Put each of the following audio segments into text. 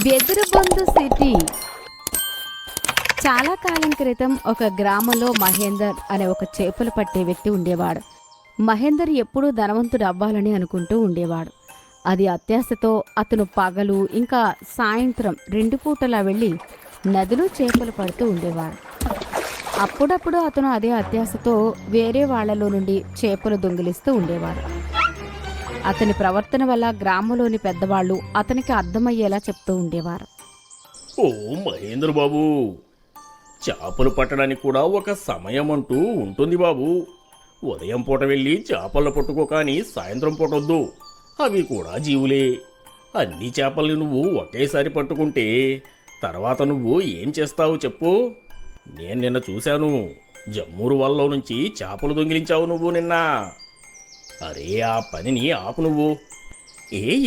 బెదురుబొందు city. చాలా కాలం క్రితం ఒక గ్రామంలో మహేందర్ అనే ఒక చేపలు పట్టే వ్యక్తి ఉండేవాడు. మహేందర్ ఎప్పుడూ ధనవంతుడు అవ్వాలని అనుకుంటూ ఉండేవాడు. అది అత్యాశతో అతను పగలు ఇంకా సాయంత్రం 2 పూటలా వెళ్ళి నదిలో చేపలు పడుతూ ఉండేవాడు. అప్పుడప్పుడు అతను అదే అత్యాశతో వేరే వాళ్లలో నుండి చేపలు దొంగిలిస్తూ ఉండేవాడు. అతని ప్రవర్తన వల్ల గ్రామంలోని పెద్దవాళ్ళు అతనికి అర్థమయ్యేలా చెప్తూ ఉండేవారు. ఓ మహేంద్ర బాబు, చేపలు పట్టడానికి కూడా ఒక సమయం అంటూ ఉంటుంది బాబు. ఉదయం పూట వెళ్ళి చేపలను పట్టుకో, కానీ సాయంత్రం పూట వద్దు. అవి కూడా జీవులే. అన్ని చేపల్ని నువ్వు ఒకేసారి పట్టుకుంటే తర్వాత నువ్వు ఏం చేస్తావు చెప్పు? నేను నిన్న చూశాను, జమ్మూరు వల్ల నుంచి చేపలు దొంగిలించావు నువ్వు నిన్న. అరే ఆ పనిని ఆపు నువ్వు.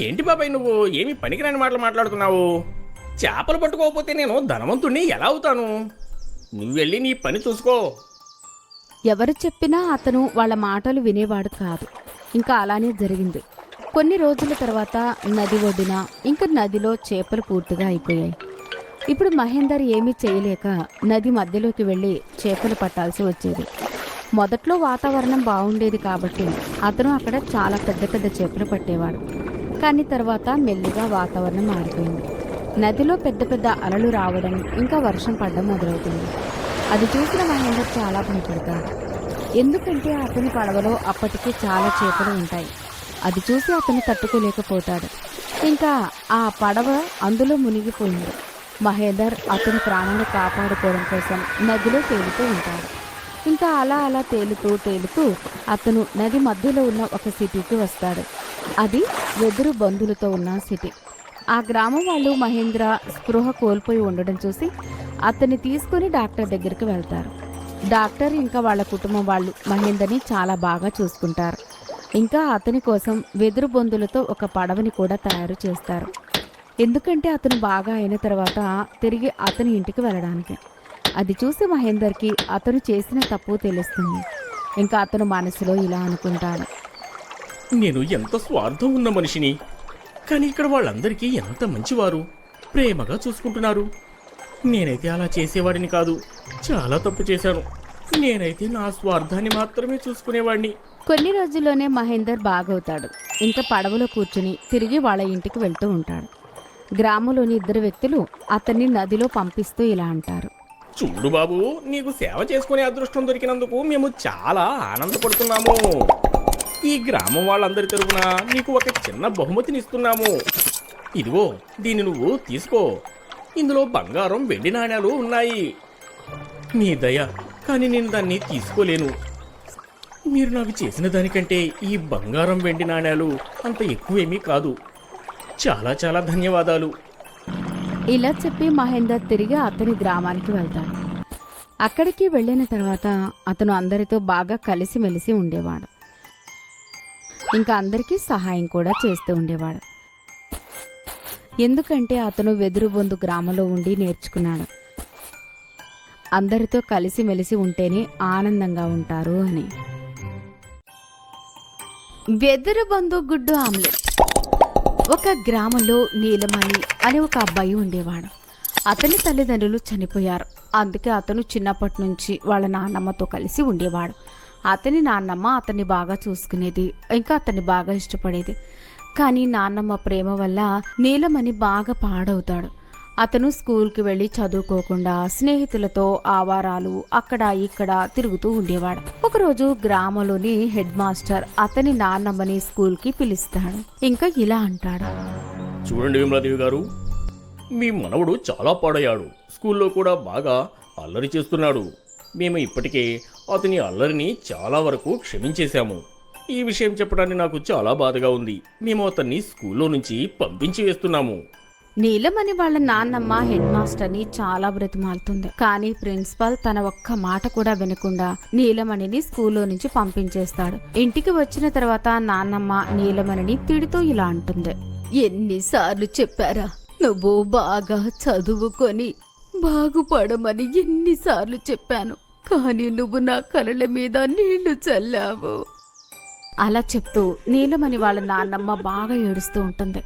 ఏంటి బాబాయ్, నువ్వు ఏమి పనికిరాని మాటలు మాట్లాడుతున్నావు? చేపలు పట్టుకోకపోతే నేను ధనవంతుణ్ణి ఎలా అవుతాను? నువ్వు వెళ్ళి నీ పని చూసుకో. ఎవరు చెప్పినా అతను వాళ్ళ మాటలు వినేవాడు కాదు. ఇంకా అలానే జరిగింది. కొన్ని రోజుల తర్వాత నది ఒడ్డున ఇంకా నదిలో చేపలు పూర్తిగా అయిపోయాయి. ఇప్పుడు మహేందర్ ఏమీ చేయలేక నది మధ్యలోకి వెళ్ళి చేపలు పట్టాల్సి వచ్చేది. మొదట్లో వాతావరణం బాగుండేది కాబట్టి అతను అక్కడ చాలా పెద్ద పెద్ద చేపలు పట్టేవాడు. కానీ తర్వాత మెల్లిగా వాతావరణం మారిపోయింది. నదిలో పెద్ద పెద్ద అలలు రావడం ఇంకా వర్షం పడడం మొదలవుతుంది. అది చూసిన మహేందర్ చాలా భయపడతాడు. ఎందుకంటే అతని పడవలో అప్పటికే చాలా చేపలు ఉంటాయి. అది చూసి అతను తట్టుకోలేకపోతాడు. ఇంకా ఆ పడవ అందులో మునిగిపోయింది. మహేందర్ అతని ప్రాణాలు కాపాడుకోవడం కోసం నదిలో తేలుతూ ఉంటాడు. ఇంకా అలా తేలుతూ అతను నది మధ్యలో ఉన్న ఒక సిటీకి వస్తాడు. అది వెదురు బంధులతో ఉన్న సిటీ. ఆ గ్రామం వాళ్ళు మహేంద్ర స్పృహ కోల్పోయి ఉండడం చూసి అతన్ని తీసుకుని డాక్టర్ దగ్గరికి వెళ్తారు. డాక్టర్ ఇంకా వాళ్ళ కుటుంబం వాళ్ళు మహేందర్ని చాలా బాగా చూసుకుంటారు. ఇంకా అతని కోసం వెదురు బొందులతో ఒక పడవని కూడా తయారు చేస్తారు. ఎందుకంటే అతను బాగా అయిన తర్వాత తిరిగి అతని ఇంటికి వెళ్ళడానికి. అది చూసి మహేందర్కి అతను చేసిన తప్పు తెలుస్తుంది. ఇంకా అతను మనసులో ఇలా అనుకుంటాడు, నేను ఎంత స్వార్థం ఉన్న మనిషిని, కానీ ఇక్కడ వాళ్ళందరికీ ఎంత మంచివారు, ప్రేమగా చూసుకుంటున్నారు. నేనైతే అలా చేసేవాడిని కాదు. చాలా తప్పు చేశాను. నేనైతే నా స్వార్థాన్ని మాత్రమే చూసుకునేవాడిని. కొన్ని రోజుల్లోనే మహేందర్ బాగవుతాడు. ఇంకా పడవలో కూర్చుని తిరిగి వాళ్ళ ఇంటికి వెళ్తూ ఉంటాడు. గ్రామంలోని 2 వ్యక్తులు అతన్ని నదిలో పంపిస్తూ ఇలా అంటారు, చూడు బాబు, నీకు సేవ చేసుకునే అదృష్టం దొరికినందుకు మేము చాలా ఆనందపడుతున్నాము. ఈ గ్రామం వాళ్ళందరి తరపున నీకు ఒక చిన్న బహుమతిని ఇస్తున్నాము. ఇదిగో, దీన్ని నువ్వు తీసుకో. ఇందులో బంగారం, వెండి నాణ్యాలు ఉన్నాయి. నీ దయ, కానీ నేను దాన్ని తీసుకోలేను. మీరు నాకు చేసిన దానికంటే ఈ బంగారం, వెండి నాణ్యాలు అంత ఎక్కువేమీ కాదు. చాలా చాలా ధన్యవాదాలు. ఇలా చెప్పి మహేందర్ తిరిగి అతని గ్రామానికి వెళ్తాడు. అక్కడికి వెళ్ళిన తర్వాత అతను అందరితో బాగా కలిసిమెలిసి ఉండేవాడు. ఇంకా అందరికీ సహాయం కూడా చేస్తూ ఉండేవాడు. ఎందుకంటే అతను వెదురుబొందు గ్రామంలో ఉండి నేర్చుకున్నాడు, అందరితో కలిసిమెలిసి ఉంటేనే ఆనందంగా ఉంటారు అని. వెదురుబొందు గుడ్డు ఆమ్లెట్. ఒక గ్రామంలో నీలమణి అనే ఒక అబ్బాయి ఉండేవాడు. అతని తల్లిదండ్రులు చనిపోయారు. అందుకే అతను చిన్నప్పటి నుంచి వాళ్ళ నాన్నమ్మతో కలిసి ఉండేవాడు. అతని నాన్నమ్మ అతన్ని బాగా చూసుకునేది, ఇంకా అతన్ని బాగా ఇష్టపడేది. కానీ నాన్నమ్మ ప్రేమ వల్ల నీలమణి బాగా పాడవుతాడు. అతను స్కూల్కి వెళ్ళి చదువుకోకుండా స్నేహితులతో ఆవారాలు అక్కడ ఇక్కడ తిరుగుతూ ఉండేవాడు. ఒకరోజు గ్రామంలోని హెడ్ మాస్టర్ అతని నాన్నమ్మని స్కూల్కి పిలుస్తాడు. ఇంకా ఇలా అంటాడు, చూడండి విమలాదేవి గారు, మీ మనవడు చాలా పాడయ్యాడు. స్కూల్లో కూడా బాగా అల్లరి చేస్తున్నాడు. మేము ఇప్పటికే అతని అల్లరిని చాలా వరకు క్షమించేశాము. ఈ విషయం చెప్పడానికి నాకు చాలా బాధగా ఉంది. మేము అతన్ని స్కూల్లో నుంచి పంపించి వేస్తున్నాము. నీలమణి వాళ్ళ నాన్నమ్మ హెడ్ మాస్టర్ని చాలా బ్రతిమాలుతుంది. కానీ ప్రిన్సిపాల్ తన ఒక్క మాట కూడా వినకుండా నీలమణిని స్కూల్లో నుంచి పంపించేస్తాడు. ఇంటికి వచ్చిన తర్వాత నాన్నమ్మ నీలమణిని తిడుతూ ఇలా అంటుంది, ఎన్నిసార్లు చెప్పారా, నువ్వు బాగా చదువుకొని బాగుపడమని ఎన్నిసార్లు చెప్పాను, కానీ నువ్వు నా కళ్ళ మీద నీళ్లు చల్లావు. అలా చెప్తూ నీలమణి వాళ్ళ నాన్నమ్మ బాగా ఏడుస్తూ ఉంటుంది.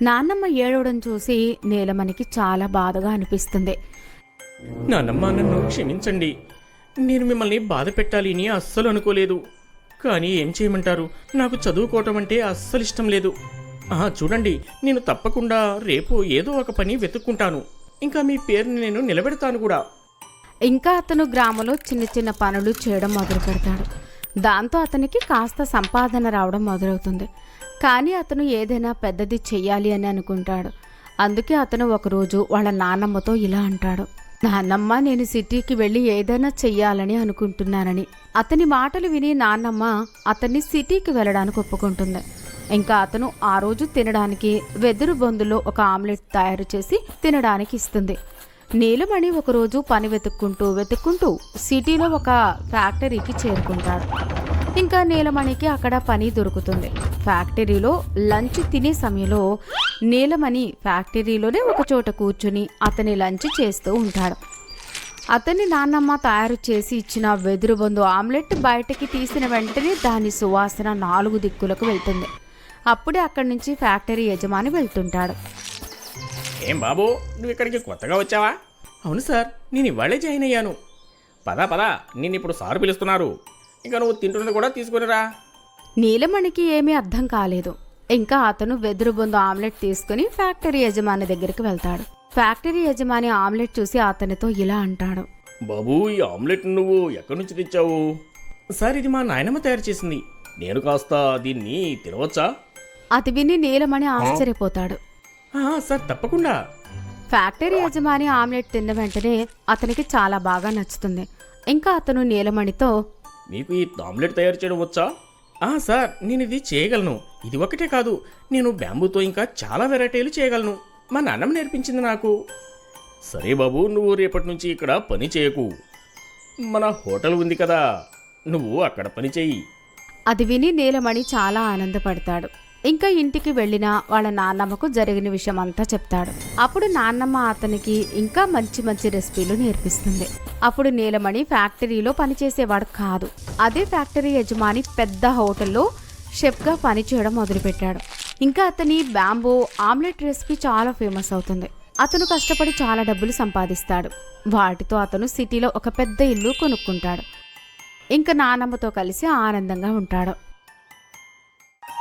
నాన్నమ్మ ఏడవడం చూసి నీలమణికి చాలా బాధగా అనిపిస్తుంది. నాన్నమ్మ, నన్ను క్షమించండి. నేను మిమ్మల్ని బాధ పెట్టాలి అని అస్సలు అనుకోలేదు. కానీ ఏం చేయమంటారు, నాకు చదువుకోవటం అంటే అస్సలు ఇష్టం లేదు. చూడండి, నేను తప్పకుండా రేపు ఏదో ఒక పని వెతుక్కుంటాను. ఇంకా మీ పేరుని నేను నిలబెడతాను కూడా. ఇంకా అతను గ్రామంలో చిన్న చిన్న పనులు చేయడం మొదలు పెడతాడు. దాంతో అతనికి కాస్త సంపాదన రావడం మొదలవుతుంది. కానీ అతను ఏదైనా పెద్దది చెయ్యాలి అని అనుకుంటాడు. అందుకే అతను ఒకరోజు వాళ్ళ నాన్నమ్మతో ఇలా అంటాడు, నాన్నమ్మ, నేను సిటీకి వెళ్ళి ఏదైనా చెయ్యాలని అనుకుంటున్నానని. అతని మాటలు విని నాన్నమ్మ అతన్ని సిటీకి వెళ్ళడానికి ఒప్పుకుంటుంది. ఇంకా అతను ఆ రోజు తినడానికి వెదురు బొందులో ఒక ఆమ్లెట్ తయారు చేసి తినడానికి ఇస్తుంది. నీలమణి ఒకరోజు పని వెతుక్కుంటూ సిటీలో ఒక ఫ్యాక్టరీకి చేరుకుంటాడు. ఇంకా నీలమణికి అక్కడ పని దొరుకుతుంది. ఫ్యాక్టరీలో లంచ్ తినే సమయంలో నీలమణి ఫ్యాక్టరీలోనే ఒక చోట కూర్చుని అతని లంచ్ చేస్తూ ఉంటాడు. అతని నాన్నమ్మ తయారు చేసి ఇచ్చిన వెదురు బొందు ఆమ్లెట్ బయటకి తీసిన వెంటనే దాని సువాసన 4 దిక్కులకు వెళ్తుంది. అప్పుడే అక్కడి నుంచి ఫ్యాక్టరీ యజమాని వెళ్తుంటాడు. ఏం బాబు, నువ్వు ఇక్కడికి కొత్తగా వచ్చావా? అవును సార్, నేను ఇవాళే జాయిన్ అయ్యాను. పదా, నేను ఇప్పుడు సారు పిలుస్తున్నారు. ఇంకా నువ్వు తింటున్నది కూడా తీసుకునిరా. నీలమణికి ఏమీ అర్థం కాలేదు. ఇంకా అతను వెదురు బొందు ఆమ్లెట్ తీసుకుని ఫ్యాక్టరీ యజమాని దగ్గరికి వెళ్తాడు. ఫ్యాక్టరీ యజమాని ఆమ్లెట్ చూసి అతనితో ఇలా అంటాడు, బాబు, ఈ ఆమ్లెట్ నువ్వు ఎక్కడి నుంచి తెచ్చావు? సార్, ఇది మా నాయనమ్మ తయారు చేసింది. నేను కాస్త దీన్ని తినవచ్చా? అది విని నీలమణి ఆశ్చర్యపోతాడు. సార్, తప్పకుండా. ఫ్యాక్టరీ యజమాని ఆమ్లెట్ తిన్న వెంటనే అతనికి చాలా బాగా నచ్చుతుంది. ఇంకా అతను నీలమణితో, మీకు ఈ ఆమ్లెట్ తయారు చేయడం వచ్చా? సార్, నేను ఇది చేయగలను. ఇది ఒకటే కాదు, నేను బ్యాంబూతో ఇంకా చాలా వెరైటీలు చేయగలను. మా నాన్నమ్మ నేర్పించింది నాకు. సరే బాబు, నువ్వు రేపటి నుంచి ఇక్కడ పని చేయకు. మన హోటల్ ఉంది కదా, నువ్వు అక్కడ పని చేయి. అది విని నీలమణి చాలా ఆనందపడతాడు. ఇంకా ఇంటికి వెళ్ళిన వాళ్ళ నాన్నమ్మకు జరిగిన విషయం అంతా చెప్తాడు. అప్పుడు నాన్నమ్మ అతనికి ఇంకా మంచి మంచి రెసిపీలు నేర్పిస్తుంది. అప్పుడు నీలమణి ఫ్యాక్టరీలో పనిచేసేవాడు కాదు. అదే ఫ్యాక్టరీ యజమాని పెద్ద హోటల్లో షెఫ్గా పనిచేయడం మొదలుపెట్టాడు. ఇంకా అతని బ్యాంబో ఆమ్లెట్ రెసిపీ చాలా ఫేమస్ అవుతుంది. అతను కష్టపడి చాలా డబ్బులు సంపాదిస్తాడు. వాటితో అతను సిటీలో ఒక పెద్ద ఇల్లు కొనుక్కుంటాడు. ఇంకా నాన్నమ్మతో కలిసి ఆనందంగా ఉంటాడు.